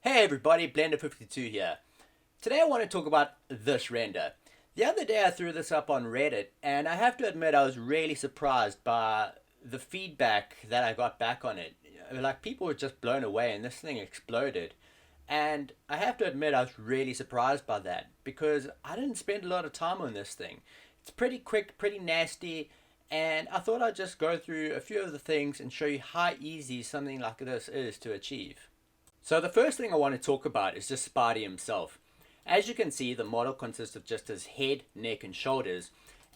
Hey everybody, Blender52 here. Today I want to talk about this render. The other day I threw this up on Reddit and I have to admit I was really surprised by the feedback that I got back on it. Like people were just blown away and this thing exploded. And I have to admit I was really surprised by that because I didn't spend a lot of time on this thing. It's pretty quick, pretty nasty, and I thought I'd just go through a few of the things and show you how easy something like this is to achieve. So the first thing I want to talk about is just Spidey himself. As you can see, the model consists of just his head, neck and shoulders,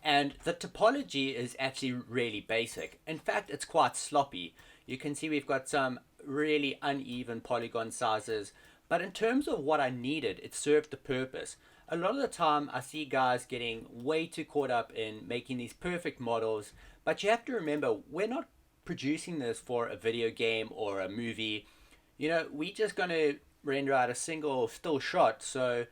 and the topology is actually really basic. In fact, it's quite sloppy. You can see we've got some really uneven polygon sizes, but in terms of what I needed, it served the purpose. A lot of the time I see guys getting way too caught up in making these perfect models, but you have to remember we're not producing this for a video game or a movie. We just gonna render out a single still shot, so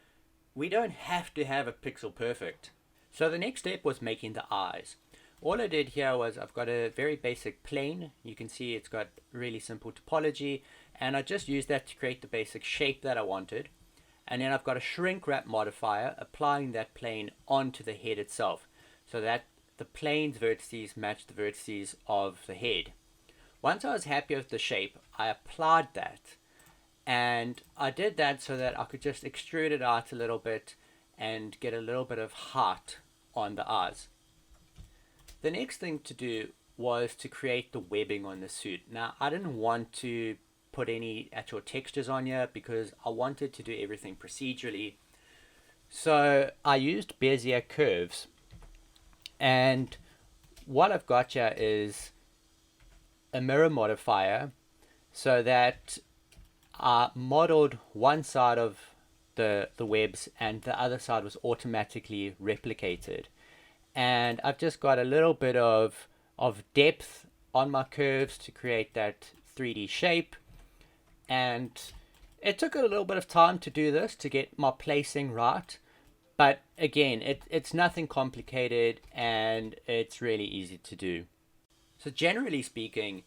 we don't have to have a pixel perfect. So the next step was making the eyes. All I did here was I've got a very basic plane. You can see it's got really simple topology, and I just used that to create the basic shape that I wanted. And then I've got a shrink wrap modifier applying that plane onto the head itself so that the plane's vertices match the vertices of the head. Once I was happy with the shape, I applied that, and I did that so that I could just extrude it out a little bit and get a little bit of height on the eyes. The next thing to do was to create the webbing on the suit. Now, I didn't want to put any actual textures on here because I wanted to do everything procedurally. So I used Bezier curves, and what I've got here is a mirror modifier so that I modeled one side of the webs and the other side was automatically replicated. And I've just got a little bit of depth on my curves to create that 3D shape. And it took a little bit of time to do this to get my placing right. But again, it's nothing complicated and it's really easy to do. So generally speaking,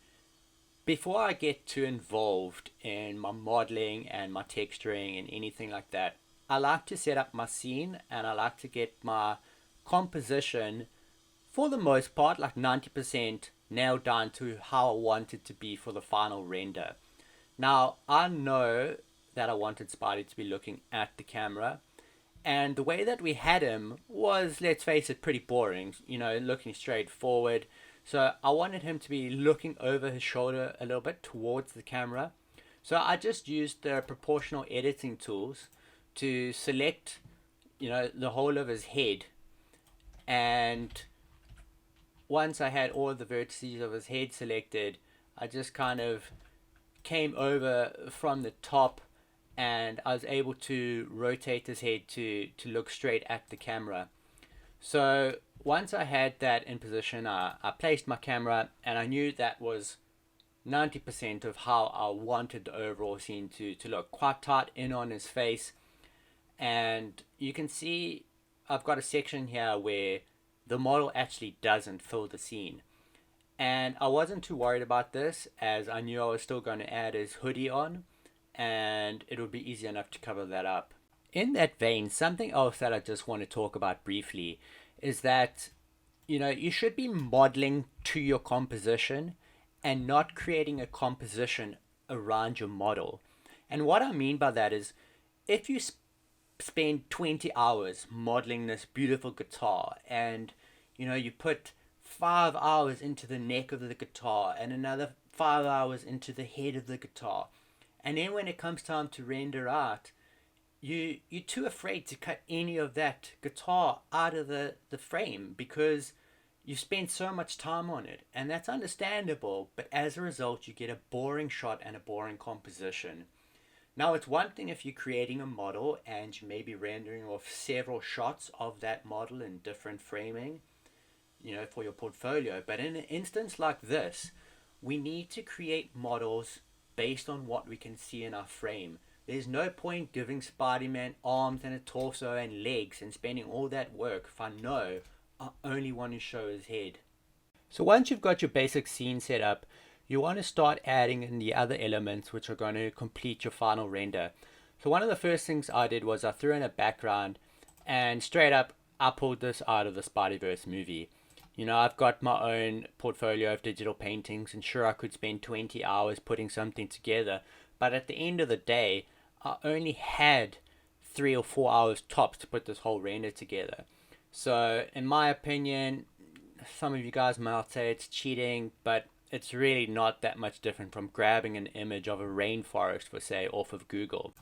before I get too involved in my modeling and my texturing and anything like that, I like to set up my scene and I like to get my composition, for the most part, like 90% nailed down to how I want it to be for the final render. Now, I know that I wanted Spidey to be looking at the camera, and the way that we had him was, let's face it, pretty boring, looking straight forward. So I wanted him to be looking over his shoulder a little bit towards the camera. So I just used the proportional editing tools to select, the whole of his head. And once I had all the vertices of his head selected, I just kind of came over from the top and I was able to rotate his head to look straight at the camera. So once I had that in position, I placed my camera and I knew that was 90% of how I wanted the overall scene to look. Quite tight in on his face. And you can see I've got a section here where the model actually doesn't fill the scene. And I wasn't too worried about this as I knew I was still going to add his hoodie on and it would be easy enough to cover that up. In that vein, something else that I just want to talk about briefly is that, you should be modeling to your composition and not creating a composition around your model. And what I mean by that is if you spend 20 hours modeling this beautiful guitar and, you put 5 hours into the neck of the guitar and another 5 hours into the head of the guitar, and then when it comes time to render out, you're too afraid to cut any of that guitar out of the frame because you spend so much time on it. And that's understandable, but as a result, you get a boring shot and a boring composition. Now, it's one thing if you're creating a model and you may be rendering off several shots of that model in different framing, for your portfolio. But in an instance like this, we need to create models based on what we can see in our frame. There's no point giving Spider-Man arms and a torso and legs and spending all that work if I know I only want to show his head. So once you've got your basic scene set up, you want to start adding in the other elements which are going to complete your final render. So one of the first things I did was I threw in a background, and straight up I pulled this out of the Spider-Verse movie. You know, I've got my own portfolio of digital paintings, and sure, I could spend 20 hours putting something together, but at the end of the day, I only had 3 or 4 hours tops to put this whole render together. So in my opinion, some of you guys might say it's cheating, but it's really not that much different from grabbing an image of a rainforest, for say, off of Google.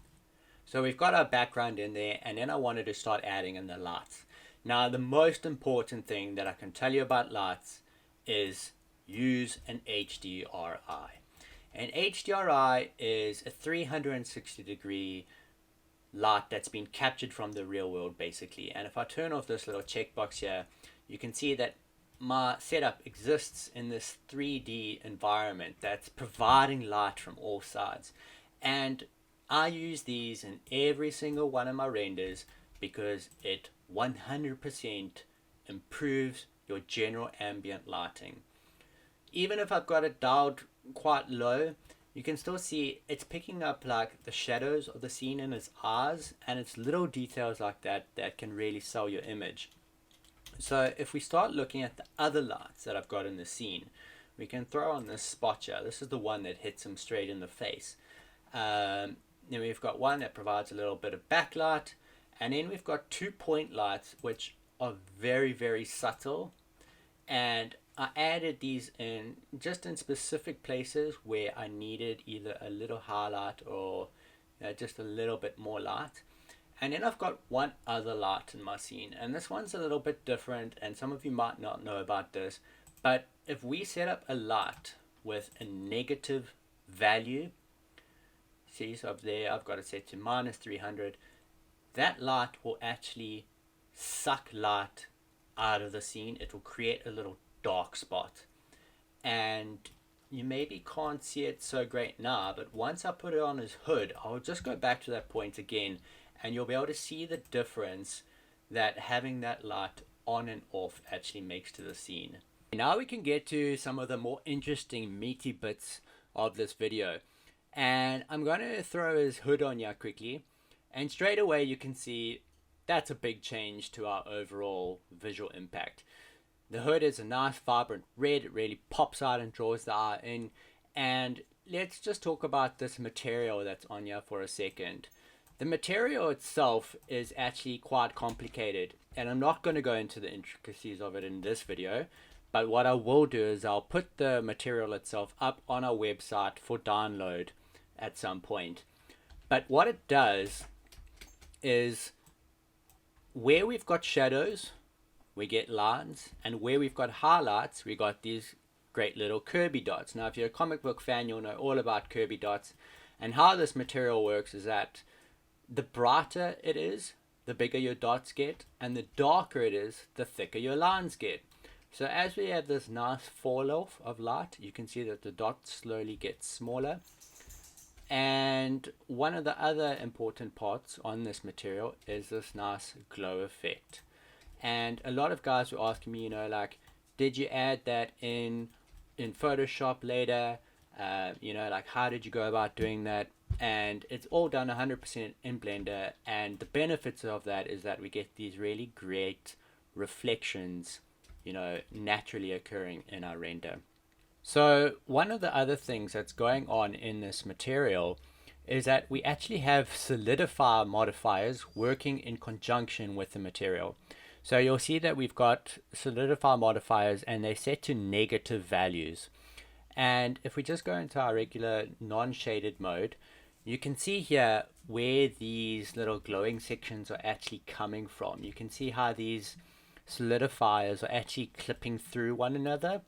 So we've got our background in there, and then I wanted to start adding in the lights. Now, the most important thing that I can tell you about lights is use an HDRI. An HDRI is a 360-degree light that's been captured from the real world, basically. And if I turn off this little checkbox here, you can see that my setup exists in this 3D environment that's providing light from all sides. And I use these in every single one of my renders because it 100% improves your general ambient lighting. Even if I've got it dialed quite low, you can still see it's picking up like the shadows of the scene in its eyes, and it's little details like that that can really sell your image. So if we start looking at the other lights that I've got in the scene, we can throw on this spot here. This is the one that hits him straight in the face. Then we've got one that provides a little bit of backlight, and then we've got 2-point lights which are very, very subtle, and I added these in just in specific places where I needed either a little highlight or just a little bit more light. And then I've got one other light in my scene, and this one's a little bit different, and some of you might not know about this, but if we set up a light with a negative value, see, so up there I've got it set to -300, that light will actually suck light out of the scene. It will create a little dark spot, and you maybe can't see it so great now, but once I put it on his hood, I'll just go back to that point again, and you'll be able to see the difference that having that light on and off actually makes to the scene. Now we can get to some of the more interesting meaty bits of this video, and I'm going to throw his hood on here quickly, and straight away you can see that's a big change to our overall visual impact. The hood is a nice vibrant red. It really pops out and draws the eye in. And let's just talk about this material that's on here for a second. The material itself is actually quite complicated, and I'm not going to go into the intricacies of it in this video, but what I will do is I'll put the material itself up on our website for download at some point. But what it does is, where we've got shadows, we get lines, and where we've got highlights, we got these great little Kirby dots. Now, if you're a comic book fan, you'll know all about Kirby dots. And how this material works is that the brighter it is, the bigger your dots get, and the darker it is, the thicker your lines get. So as we have this nice fall off of light, you can see that the dots slowly get smaller. And one of the other important parts on this material is this nice glow effect. And a lot of guys were asking me, like, did you add that in Photoshop later? Like, how did you go about doing that? And it's all done 100% in Blender. And the benefits of that is that we get these really great reflections, naturally occurring in our render. So one of the other things that's going on in this material is that we actually have solidifier modifiers working in conjunction with the material. So you'll see that we've got solidifier modifiers, and they're set to negative values. And if we just go into our regular non-shaded mode, you can see here where these little glowing sections are actually coming from. You can see how these solidifiers are actually clipping through one another.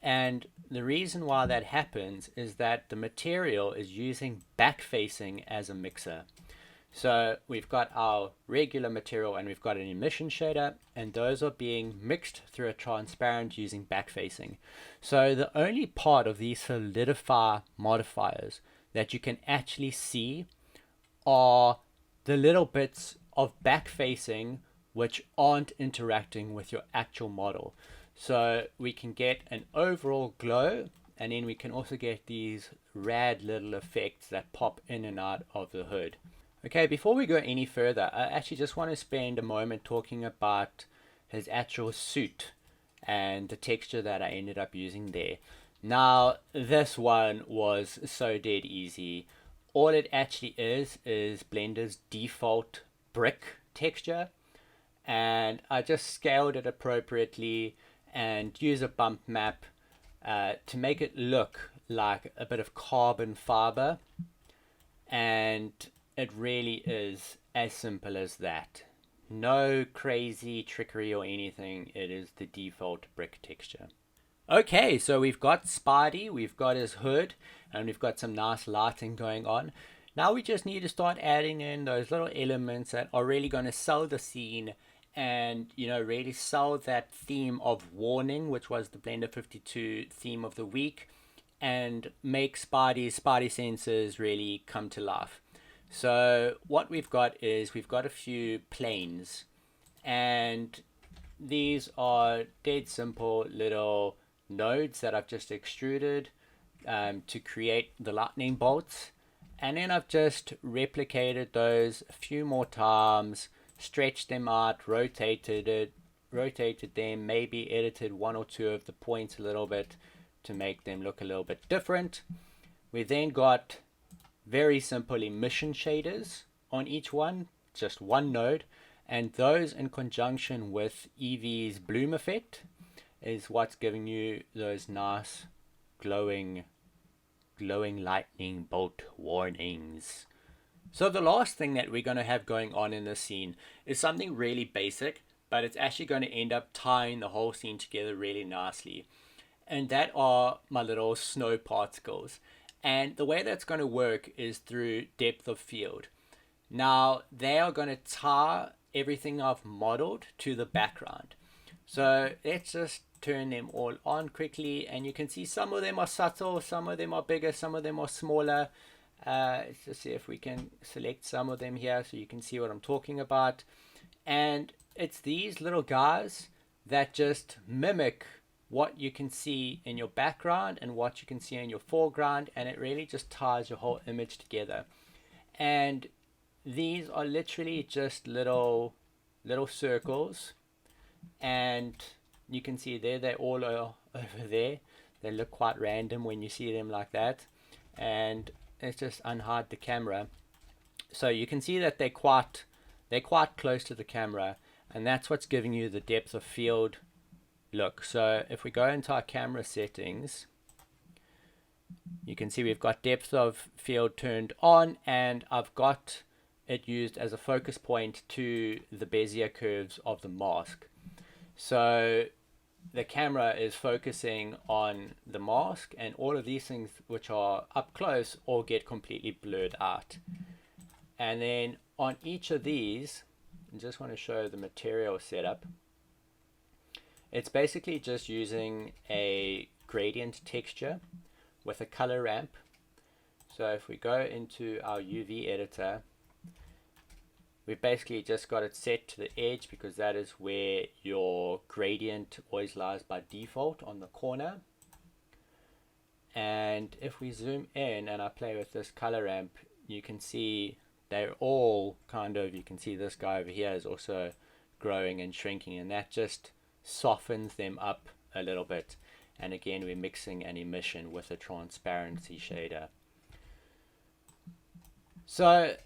And the reason why that happens is that the material is using backfacing as a mixer. So we've got our regular material and we've got an emission shader, and those are being mixed through a transparent using backfacing. So the only part of these solidifier modifiers that you can actually see are the little bits of backfacing which aren't interacting with your actual model. So we can get an overall glow, and then we can also get these rad little effects that pop in and out of the hood. Okay, before we go any further, I actually just want to spend a moment talking about his actual suit and the texture that I ended up using there. Now, this one was so dead easy. All it actually is Blender's default brick texture, and I just scaled it appropriately and use a bump map to make it look like a bit of carbon fiber, and it really is as simple as that. No crazy trickery or anything, it is the default brick texture. Okay, so we've got Spidey, we've got his hood, and we've got some nice lighting going on. Now we just need to start adding in those little elements that are really going to sell the scene and, you know, really sell that theme of warning, which was the Blender52 theme of the week, and make Spidey senses really come to life. So what we've got is we've got a few planes, and these are dead simple little nodes that I've just extruded to create the lightning bolts, and then I've just replicated those a few more times, stretched them out, rotated them, maybe edited one or two of the points a little bit to make them look a little bit different. We then got very simple emission shaders on each one, just one node, and those in conjunction with Eevee's bloom effect is what's giving you those nice glowing lightning bolt warnings. So the last thing that we're going to have going on in this scene is something really basic, but it's actually going to end up tying the whole scene together really nicely, and that are my little snow particles. And the way that's going to work is through depth of field. Now they are going to tie everything I've modeled to the background. So let's just turn them all on quickly, and you can see some of them are subtle, some of them are bigger, some of them are smaller. Let's just see if we can select some of them here so you can see what I'm talking about. And it's these little guys that just mimic what you can see in your background and what you can see in your foreground, and it really just ties your whole image together. And these are literally just little circles, and you can see there they all are over there. They look quite random when you see them like that, and let's just unhide the camera so you can see that they're quite close to the camera, and that's what's giving you the depth of field look. So if we go into our camera settings, you can see we've got depth of field turned on, and I've got it used as a focus point to the Bezier curves of the mask. So the camera is focusing on the mask, and all of these things which are up close all get completely blurred out. And then on each of these, I just want to show the material setup. It's basically just using a gradient texture with a color ramp. So if we go into our UV editor, we've basically just got it set to the edge because that is where your gradient always lies by default, on the corner. And if we zoom in and I play with this color ramp, you can see they're all kind of, you can see this guy over here is also growing and shrinking, and that just softens them up a little bit. And again, we're mixing an emission with a transparency shader. So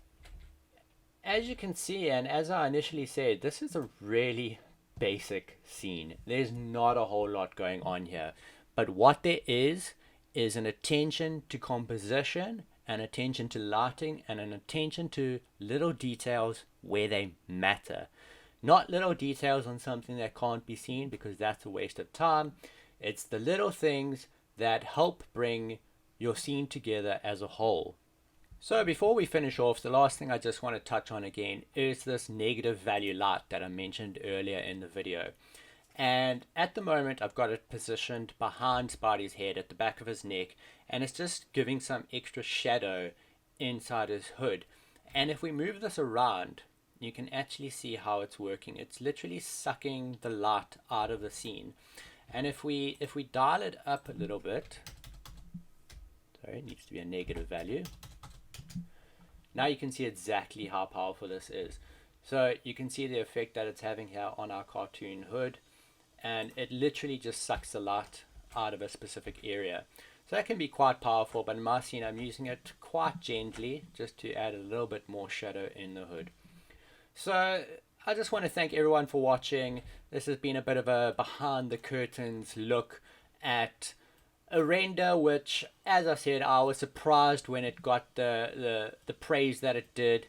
as you can see, and as I initially said, this is a really basic scene. There's not a whole lot going on here, but what there is an attention to composition, an attention to lighting, and an attention to little details where they matter. Not little details on something that can't be seen, because that's a waste of time. It's the little things that help bring your scene together as a whole. So before we finish off, the last thing I just want to touch on again is this negative value light that I mentioned earlier in the video. And at the moment I've got it positioned behind Spidey's head at the back of his neck, and it's just giving some extra shadow inside his hood. And if we move this around, you can actually see how it's working. It's literally sucking the light out of the scene. And if we dial it up a little bit, Sorry, it needs to be a negative value. Now you can see exactly how powerful this is. So you can see the effect that it's having here on our cartoon hood, and it literally just sucks the light out of a specific area. So that can be quite powerful, but in my scene I'm using it quite gently just to add a little bit more shadow in the hood. So I just want to thank everyone for watching. This has been a bit of a behind the curtains look at a render which, as I said, I was surprised when it got the praise that it did,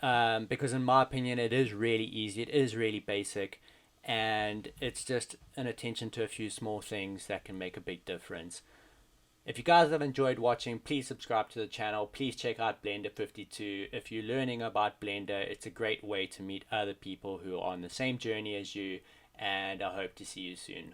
because in my opinion it is really easy, it is really basic, and it's just an attention to a few small things that can make a big difference. If you guys have enjoyed watching, please subscribe to the channel. Please check out Blender52. If you're learning about Blender, it's a great way to meet other people who are on the same journey as you, and I hope to see you soon.